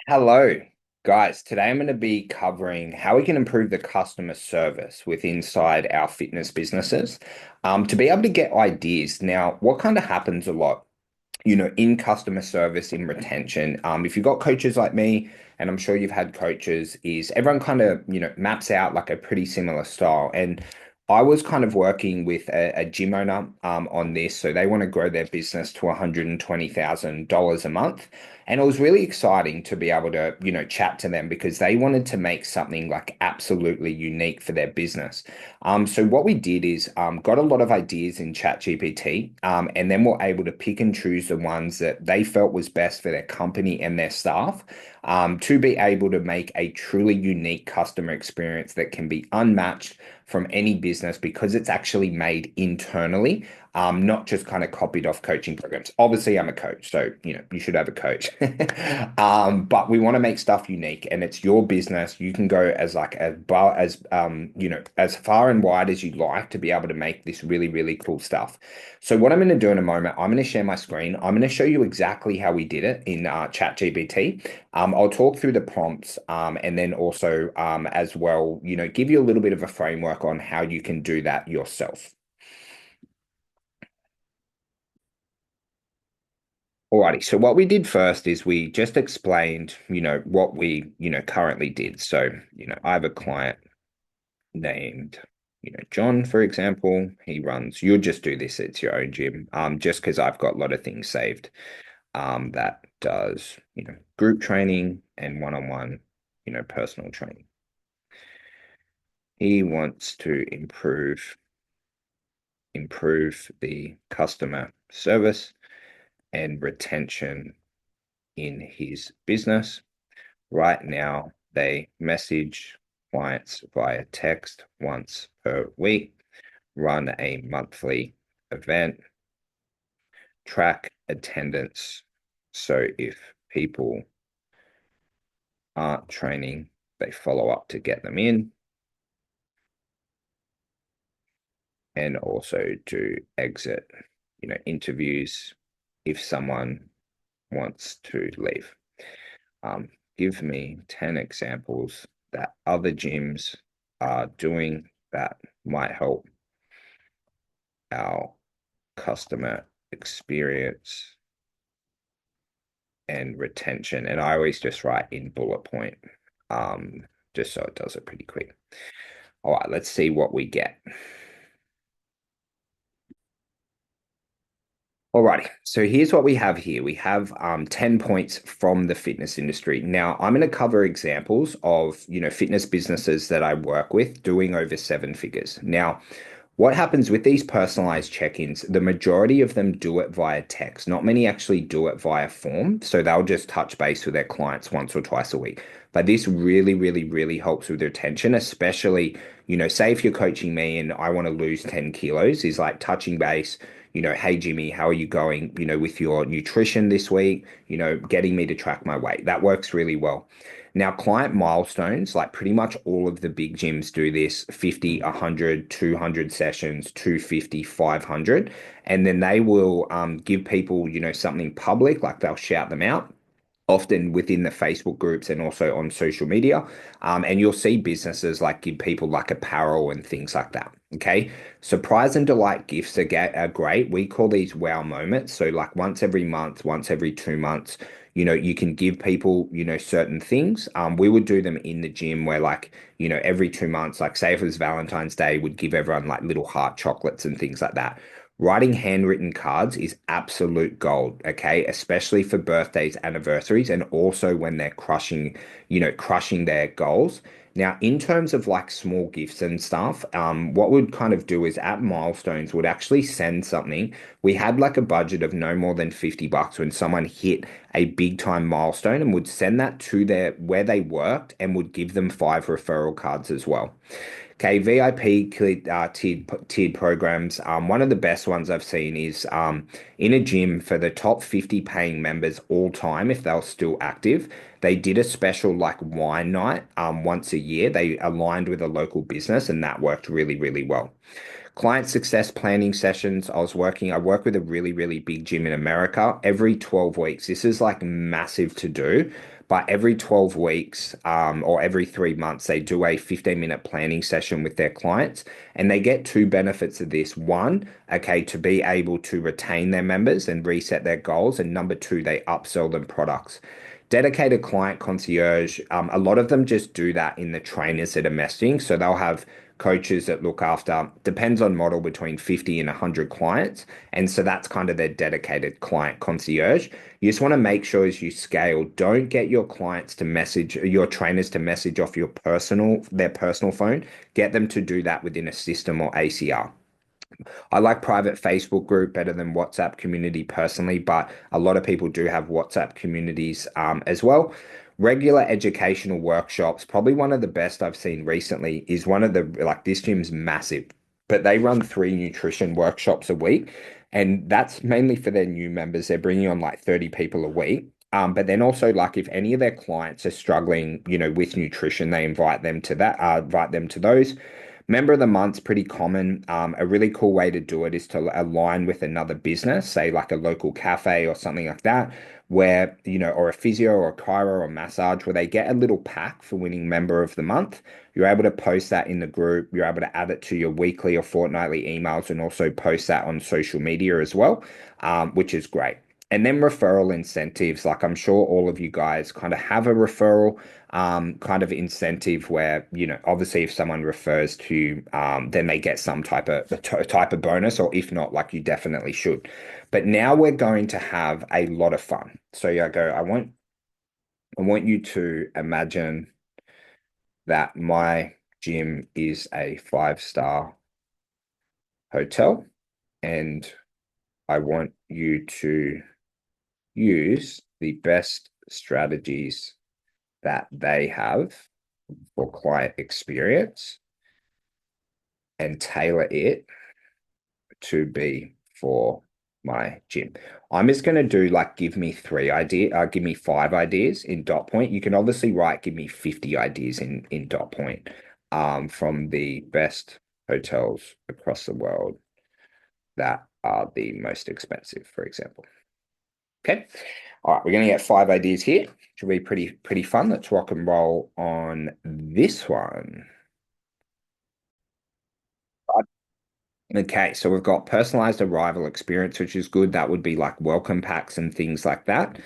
Hello, guys. Today I'm going to be covering how we can improve the customer service with inside our fitness businesses, to be able to get ideas. Now, what kind of happens a lot, in customer service, in retention, if you've got coaches like me, and I'm sure you've had coaches, is everyone kind of, maps out like a pretty similar style. And I was kind of working with a gym owner on this. So they want to grow their business to $120,000 a month. And it was really exciting to be able to, chat to them because they wanted to make something like absolutely unique for their business. So what we did is got a lot of ideas in ChatGPT, and then we're able to pick and choose the ones that they felt was best for their company and their staff, to be able to make a truly unique customer experience that can be unmatched from any business because it's actually made internally, not just kind of copied off coaching programs. Obviously, I'm a coach, so you should have a coach. But we want to make stuff unique, and it's your business. You can go as far and wide as you like to be able to make this really, really cool stuff. So what I'm going to do in a moment, I'm going to share my screen. I'm going to show you exactly how we did it in ChatGPT. I'll talk through the prompts, and then also as well, give you a little bit of a framework on how you can do that yourself. Alrighty, so what we did first is we just explained, what we, currently did. So, I have a client named, John, for example. He runs, you'll just do this, it's your own gym, just because I've got a lot of things saved, that does, group training and one-on-one, personal training. He wants to improve the customer service and retention in his business. Right now, they message clients via text once per week, run a monthly event, track attendance. So if people aren't training, they follow up to get them in, and also do exit, interviews if someone wants to leave. Um, Give me 10 examples that other gyms are doing that might help our customer experience and retention. And I always just write in bullet point, just so it does it pretty quick. All right, let's see what we get. Alrighty, so here's what we have here. We have 10 points from the fitness industry. Now, I'm going to cover examples of, fitness businesses that I work with doing over seven figures. Now, what happens with these personalized check-ins, the majority of them do it via text. Not many actually do it via form. So they'll just touch base with their clients once or twice a week. But this really, really, really helps with retention, especially, say if you're coaching me and I want to lose 10 kilos, is like touching base, hey Jimmy, how are you going, with your nutrition this week, getting me to track my weight. That works really well. Now, client milestones, like pretty much all of the big gyms do this 50, 100, 200 sessions, 250, 500. And then they will give people, something public, like they'll shout them out, often within the Facebook groups and also on social media. And you'll see businesses like give people like apparel and things like that. Okay. Surprise and delight gifts are great. We call these wow moments. So, like once every month, once every 2 months, you can give people, certain things. We would do them in the gym where, like, every 2 months, like, say if it was Valentine's Day, would give everyone like little heart chocolates and things like that. Writing handwritten cards is absolute gold, okay? Especially for birthdays, anniversaries, and also when they're crushing their goals. Now, in terms of like small gifts and stuff, what we'd kind of do is at milestones, would actually send something. We had like a budget of no more than $50 when someone hit a big time milestone, and would send that to their where they worked and would give them 5 referral cards as well. Okay, VIP tiered programs. One of the best ones I've seen is in a gym for the top 50 paying members all time, if they're still active. They did a special like wine night once a year. They aligned with a local business, and that worked really, really well. Client success planning sessions. I work with a really, really big gym in America every 12 weeks. This is like massive to do. But every 12 weeks, or every 3 months, they do a 15-minute planning session with their clients. And they get two benefits of this. One, okay, to be able to retain their members and reset their goals. And number two, they upsell them products. Dedicated client concierge, a lot of them just do that in the trainers that are messaging. So they'll have coaches that look after, depends on model, between 50 and 100 clients. And so that's kind of their dedicated client concierge. You just want to make sure as you scale, don't get your clients to message, your trainers to message off their personal phone. Get them to do that within a system or ACR. I like private Facebook group better than WhatsApp community personally, but a lot of people do have WhatsApp communities as well. Regular educational workshops, probably one of the best I've seen recently is one of the, like, this gym's massive, but they run 3 nutrition workshops a week. And that's mainly for their new members. They're bringing on like 30 people a week. But then also, like, if any of their clients are struggling, with nutrition, they invite them to those. Member of the month's pretty common. A really cool way to do it is to align with another business, say like a local cafe or something like that, where, or a physio or a chiro or massage, where they get a little pack for winning member of the month. You're able to post that in the group. You're able to add it to your weekly or fortnightly emails and also post that on social media as well, which is great. And then referral incentives, like I'm sure all of you guys kind of have a referral kind of incentive where, obviously if someone refers to you, then they get some type of bonus, or if not, like, you definitely should. But now we're going to have a lot of fun. So yeah, I want you to imagine that my gym is a 5-star hotel, and I want you to use the best strategies that they have for client experience and tailor it to be for my gym. I'm just going to do like, give me 5 ideas in dot point. You can obviously write, give me 50 ideas in dot point, from the best hotels across the world that are the most expensive, for example. Okay. All right, we're going to get 5 ideas here. Should be pretty fun. Let's rock and roll on this one. Okay, so we've got personalized arrival experience, which is good. That would be like welcome packs and things like that,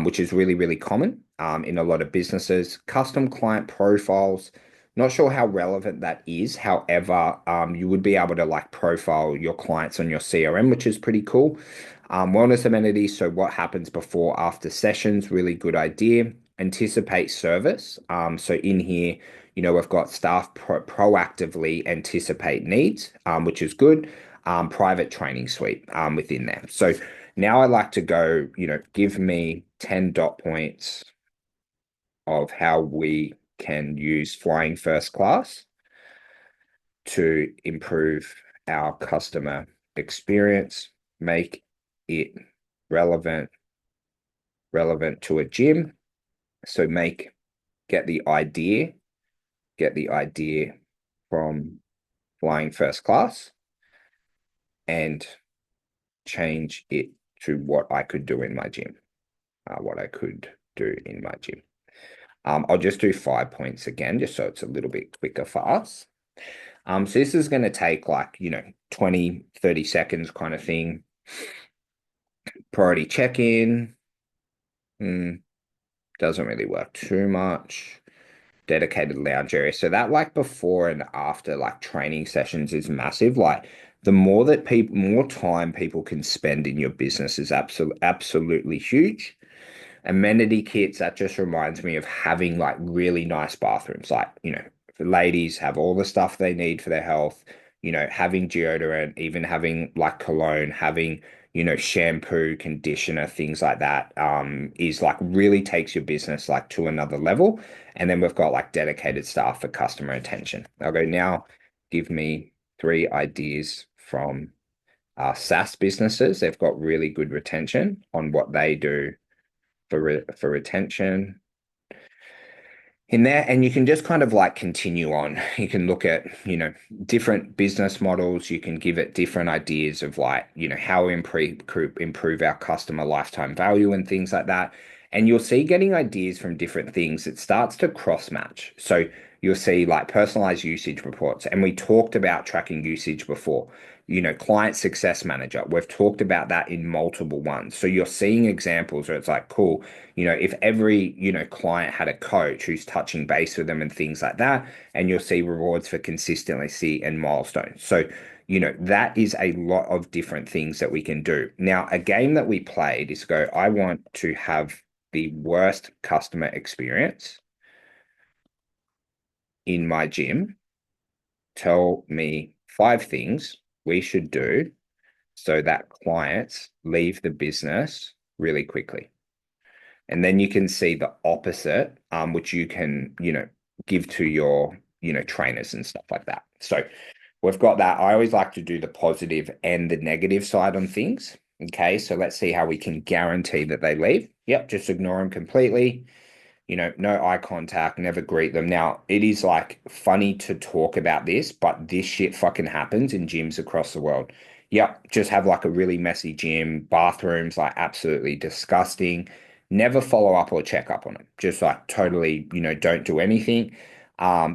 which is really, really common in a lot of businesses. Custom client profiles, not sure how relevant that is. However, you would be able to like profile your clients on your CRM, which is pretty cool. Wellness amenities, so what happens before, after sessions, really good idea. Anticipate service. So in here, we've got staff proactively anticipate needs, which is good. Private training suite within there. So now I like to go, give me 10 dot points of how we can use flying first class to improve our customer experience, make it relevant to a gym. So get the idea get the idea from flying first class and change it to what I could do in my gym. I'll just do 5 points again, just so it's a little bit quicker for us. So this is going to take like, 20, 30 seconds kind of thing. Priority check-in. Doesn't really work too much. Dedicated lounge area. So that, like, before and after like training sessions is massive. Like, the more time people can spend in your business is absolutely huge. Amenity kits, that just reminds me of having like really nice bathrooms. Like, for ladies, have all the stuff they need for their health, having deodorant, even having like cologne, having, shampoo, conditioner, things like that, is like really takes your business like to another level. And then we've got like dedicated staff for customer attention. I'll go now, give me 3 ideas from SaaS businesses. They've got really good retention on what they do for retention. in there, and you can just kind of like continue on. You can look at, different business models. You can give it different ideas of like, how we improve our customer lifetime value and things like that. And you'll see getting ideas from different things, it starts to cross match. So you'll see like personalized usage reports. And we talked about tracking usage before. Client success manager. We've talked about that in multiple ones. So you're seeing examples where it's like, cool, if every, client had a coach who's touching base with them and things like that, and you'll see rewards for consistency and milestones. So, that is a lot of different things that we can do. Now, a game that we played is go, I want to have the worst customer experience in my gym. Tell me 5 things we should do so that clients leave the business really quickly. And then you can see the opposite, which you can, give to your, trainers and stuff like that. So we've got that. I always like to do the positive and the negative side on things. Okay, so let's see how we can guarantee that they leave. Yep, just ignore them completely, no eye contact, never greet them. Now, it is like funny to talk about this, but this shit fucking happens in gyms across the world. Yep, just have like a really messy gym, bathrooms like absolutely disgusting. Never follow up or check up on it. Just like totally, don't do anything.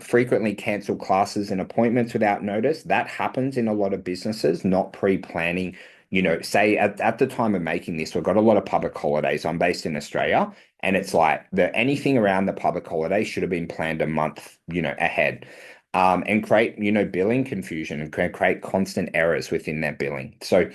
Frequently cancel classes and appointments without notice. That happens in a lot of businesses, not pre-planning. Say at the time of making this, we've got a lot of public holidays. I'm based in Australia. And it's like anything around the public holiday should have been planned a month, ahead. And create, billing confusion and create constant errors within their billing. So,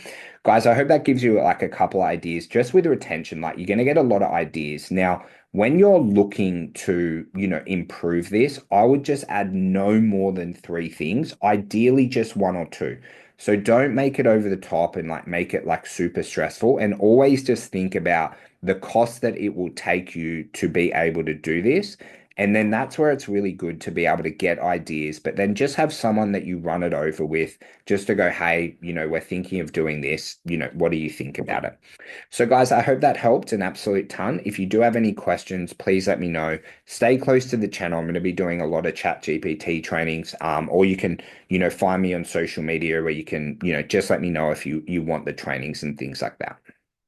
guys, I hope that gives you like a couple of ideas just with retention. Like you're going to get a lot of ideas. Now, when you're looking to, improve this, I would just add no more than 3 things, ideally just one or two. So don't make it over the top and like make it like super stressful, and always just think about the cost that it will take you to be able to do this. And then that's where it's really good to be able to get ideas, but then just have someone that you run it over with just to go, hey, we're thinking of doing this. What do you think about it? So, guys, I hope that helped an absolute ton. If you do have any questions, please let me know. Stay close to the channel. I'm going to be doing a lot of ChatGPT trainings, or you can, find me on social media where you can, just let me know if you want the trainings and things like that.